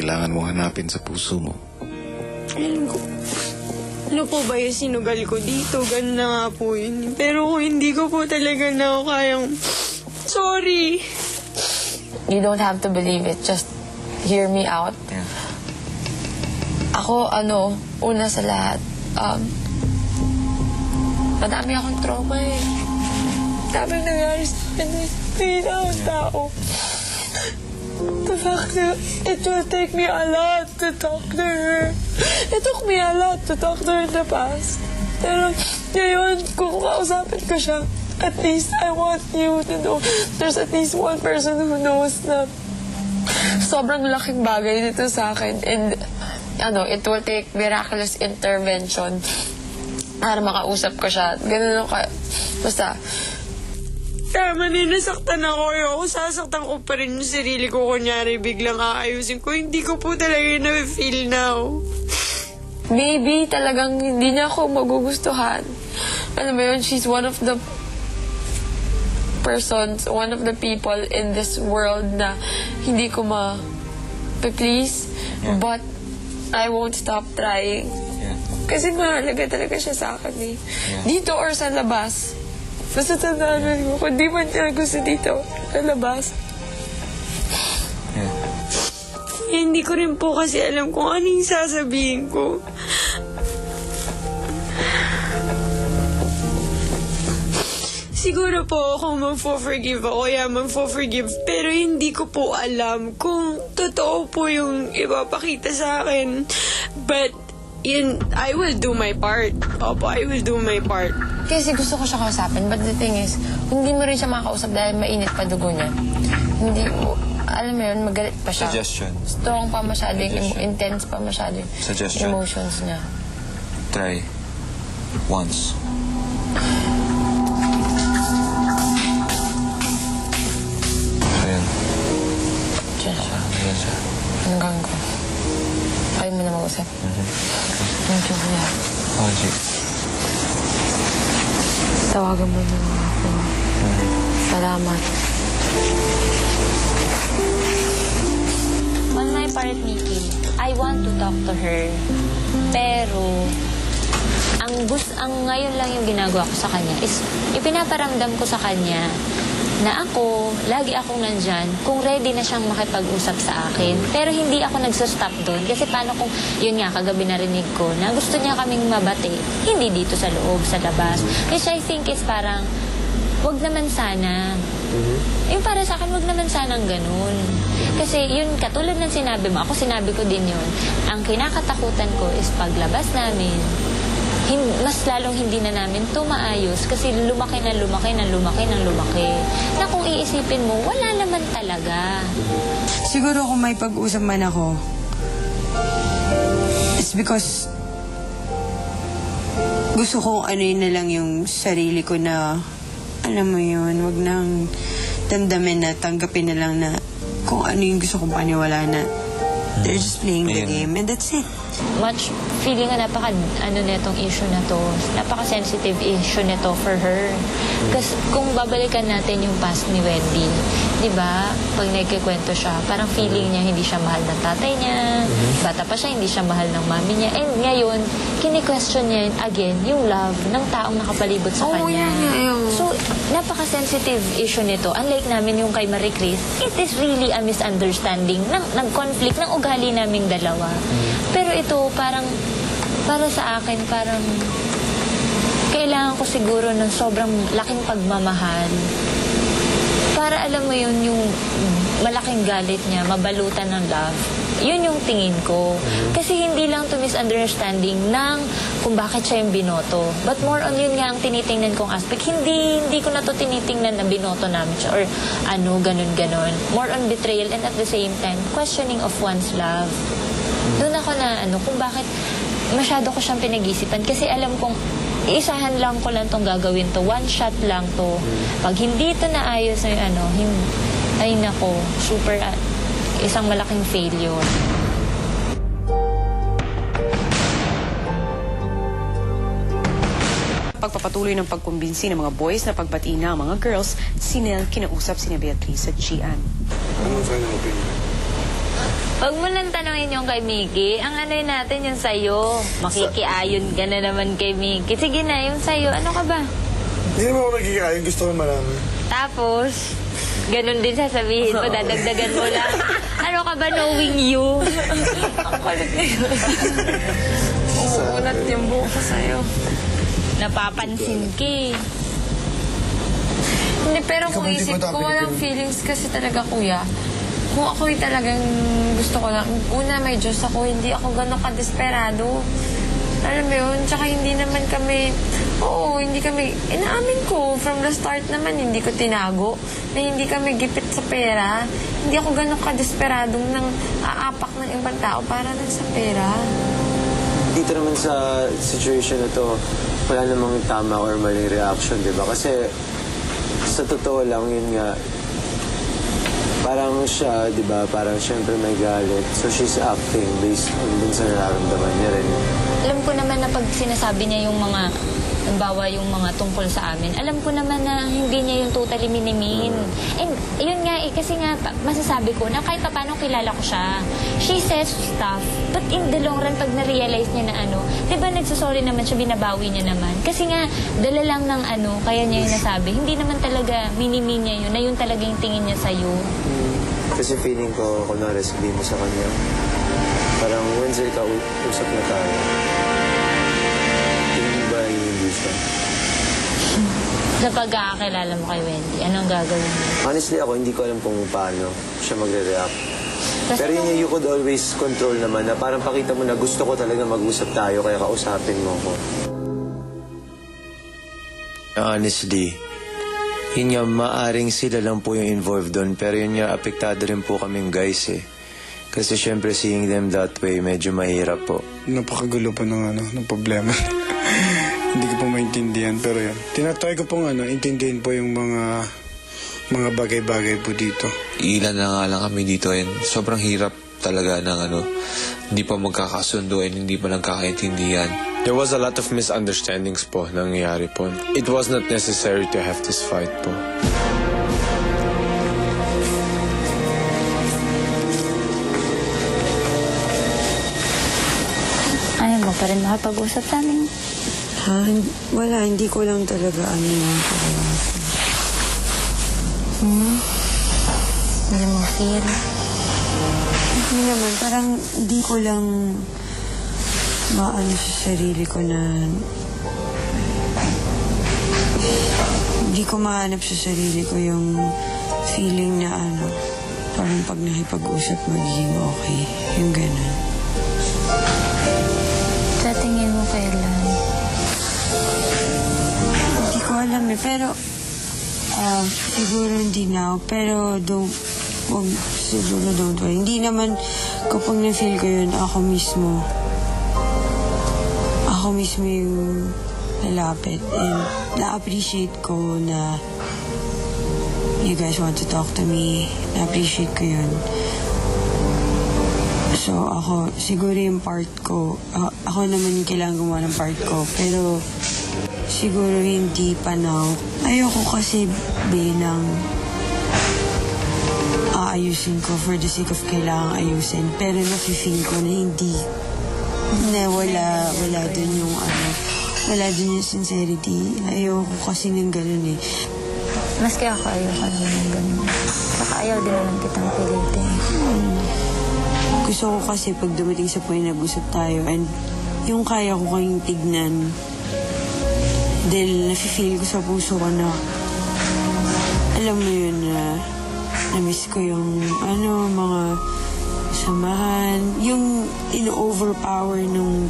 kailangan mo hanapin sa puso mo. Alam ko, ano po ba yung sinugal ko dito? Ganun na nga po yun. Pero kung hindi ko po talaga na ako kayang... Sorry. You don't have to believe it. Just hear me out. Yeah. Ako, una sa lahat, madami akong trauma eh. Dami nangyari sa akin eh. Hindi na akong tao. The fact that it will take me a lot to talk to her. It took me a lot to talk to her in the past. Pero ngayon, kung kausapin ko siya, at least I want you to know there's at least one person who knows na sobrang laking bagay nito sa akin. And it will take miraculous intervention para makausap ko siya. Ganun ka. Basta, tama na, nasaktan ako. Sasaktan ko pa rin yung sarili ko. Kunyari, biglang aayusin ko. Hindi ko po talaga yung na-feel now. maybe talagang hindi niya ako magugustuhan. Alam mo yun, she's one of the persons, one of the people in this world na hindi ko ma-please. Yeah. But I won't stop trying. Yeah. Kasi mahalaga talaga siya sa akin eh. Yeah. Dito or sa labas. Basta tandaan ko, kung di man niya gusto dito, sa labas. Yeah. Hindi ko rin po kasi alam kung ano yung sasabihin ko. Siguro po ako magpo-forgive ako, magpo-forgive. Pero hindi ko po alam kung totoo po yung ipapakita sa akin. But, I will do my part. Opo, I will do my part. Kasi gusto ko siya kausapin, but the thing is, hindi mo rin siya makakausap dahil mainit pa dugo niya. Hindi mo, alam mo yun, magalit pa siya. Suggestion. Strong pa masyado, Suggestion. intense pa masyado yung Suggestion. emotions niya. Try. Once. Ayan. Diyan siya. Ayan siya. Hanggang ko. Ayaw mo na mag-usap. Thank you, kuya. Okay. Tawagan mo na ako. Salamat. On my part, Nikki, I want to talk to her. Pero, ang ngayon lang yung ginagawa ko sa kanya is, ipinaparamdam ko sa kanya na ako, lagi akong nandyan kung ready na siyang makipag-usap sa akin. Pero hindi ako nagsustop doon. Kasi paano kung, yun nga, kagabi narinig ko na gusto niya kaming mabati. Hindi dito sa loob, sa labas. Which I think is parang, wag naman sana. Yung para sa akin, wag naman sanang ganun. Kasi yun, katulad ng sinabi mo, ako sinabi ko din yun, ang kinakatakutan ko is paglabas namin, mas lalong hindi na namin ito maayos kasi lumaki na lumaki na lumaki na lumaki. Na kung iisipin mo, wala naman talaga. Siguro kung may pag-usap man ako, it's because gusto ko na lang yung sarili ko na, alam mo yun, wag nang damdamin na, tanggapin na lang na kung ano yung gusto kong paniwala na they're just playing the game and that's it. Much feeling nga netong issue na to, napaka-sensitive issue nito for her. Kasi kung babalikan natin yung past ni Wendy, di ba, pag nagkikwento siya, parang feeling niya hindi siya mahal ng tatay niya, bata pa siya, hindi siya mahal ng mami niya, and ngayon, kini-question niya again yung love ng taong nakapalibot sa kanya. So, napaka-sensitive issue nito. Unlike namin yung kay Marie Chris, it is really a misunderstanding ng conflict ng ugali naming dalawa. Pero ito, parang, para sa akin, parang, kailangan ko siguro ng sobrang laking pagmamahal. Para alam mo yun, yung malaking galit niya, mabalutan ng love. Yun yung tingin ko. Kasi hindi lang to misunderstanding ng kung bakit siya yung binoto. But more on yun nga ang tinitingnan kong aspect. Hindi ko na to tinitingnan na binoto namin siya or ganun-ganon. More on betrayal and at the same time, questioning of one's love. Doon ako na kung bakit masyado ko siyang pinag-isipan. Kasi alam kong isahan lang ko lang tong gagawin to. One shot lang to. Pag hindi ito naayos na ay nako, super, isang malaking failure. Pagpapatuloy ng pagkumbinsi ng mga boys na pagbati na ang mga girls, si Nel kinausap si Beatrice at Gian. Ano final opinion? Huwag mo lang tanongin yung kay Mickey. Ang ano yun natin yung sa'yo. Makikiayon ka na naman kay Mickey. Sige na, yung sa'yo. Ano ka ba? Hindi naman ako nagkikain. Gusto ko malaman. Tapos, ganun din sasabihin mo. Dadagdagan mo lang. Ano ka ba knowing you? Ang kulit ngayon. Uulat yung buhok ko sa'yo. Napapansin ka eh. Hindi, pero kung Ikaw, hindi isip ko ko, tapos walang yun. feelings kasi talaga, kuya. Kung ako'y talagang gusto ko lang, una may Diyos ako, hindi ako gano'n ka-desperado. Alam mo yun? Tsaka hindi naman kami, hindi kami, inaamin ko, from the start naman, hindi ko tinago, na hindi kami gipit sa pera. Hindi ako gano'n ka-desperadong nang aapak ng ibang tao para lang sa pera. Dito naman sa situation na to, wala namang tama or maling reaction, di ba? Kasi sa totoo lang, yun nga, parang siya, di ba, parang syempre may galit. So she's acting based on dun sa nararamdaman niya rin. Alam ko naman na pag sinasabi niya yung mga, halimbawa yung mga tungkol sa amin, alam ko naman na hindi niya yung totally minimin. And yun nga, kasi nga, masasabi ko na kahit paano kilala ko siya. She says stuff, but in the long run, pag na-realize niya na di ba nagsasorry naman siya, binabawi niya naman. Kasi nga, dala lang ng kaya niya yung nasabi. Hindi naman talaga minimin niya yun, na yun talaga yung tingin niya sa'yo. Kasi feeling ko, kunwari sabihin mo sa kanya, parang Wednesday ka, usap na tayo. Tingin ba hindi siya? Sa pagkakakilala mo kay Wendy, anong gagawin mo? Honestly, ako hindi ko alam kung paano siya magre-react. Kasi Pero yun, you could always control naman na parang pakita mo na gusto ko talaga mag-usap tayo kaya kausapin mo ko. Honestly, yun nga, maaring sila lang po yung involved doon. Pero yun nga, apektado rin po kaming guys eh. Kasi syempre seeing them that way, medyo mahirap po. Napakagulo pa ng problema. Hindi ko po maintindihan, pero yan. Tinatry ko pong intindihin po yung mga bagay-bagay po dito. Ilan na nga lang kami dito and sobrang hirap talaga ng hindi pa magkakasundo and hindi pa nagkakaintindihan. There was a lot of misunderstandings po nangyayari po. It was not necessary to have this fight po. Ayaw mo pa rin makapag-usap sa amin. Ha? Wala, hindi ko lang talaga yung Hindi mo feel. Hindi naman, parang hindi ko lang maano sa sarili ko na hindi ko mahanap sa sarili ko yung feeling na parang pag nakipag-usap magiging okay. Yung gano'n. Sa tingin mo kailan? Hindi ko alam pero siguro hindi now. Pero siguro don't worry. Hindi naman kapag na-feel ko yun, ako mismo yung lalapit. And na-appreciate ko na you guys want to talk to me. Na-appreciate ko yun. So ako, siguro yung part ko, ako naman yung kailangan gumawa ng part ko. Pero siguro hindi pa now. Ayoko kasi bilang aayusin ko for the sake of kailangang ayusin. Pero nafe-feel ko na hindi, na wala dun yung wala dun yung sincerity. Ayoko kasi ng ganun eh. Maski ako ayoko naman ng ganun. Saka ayaw din naman kitang pilitin. Gusto ko kasi pag dumating sa point nag-usap tayo and yung kaya ko kayong tignan dahil nafe-feel ko sa puso ko na alam mo yun na na-miss ko yung mga samahan, yung in-overpower nung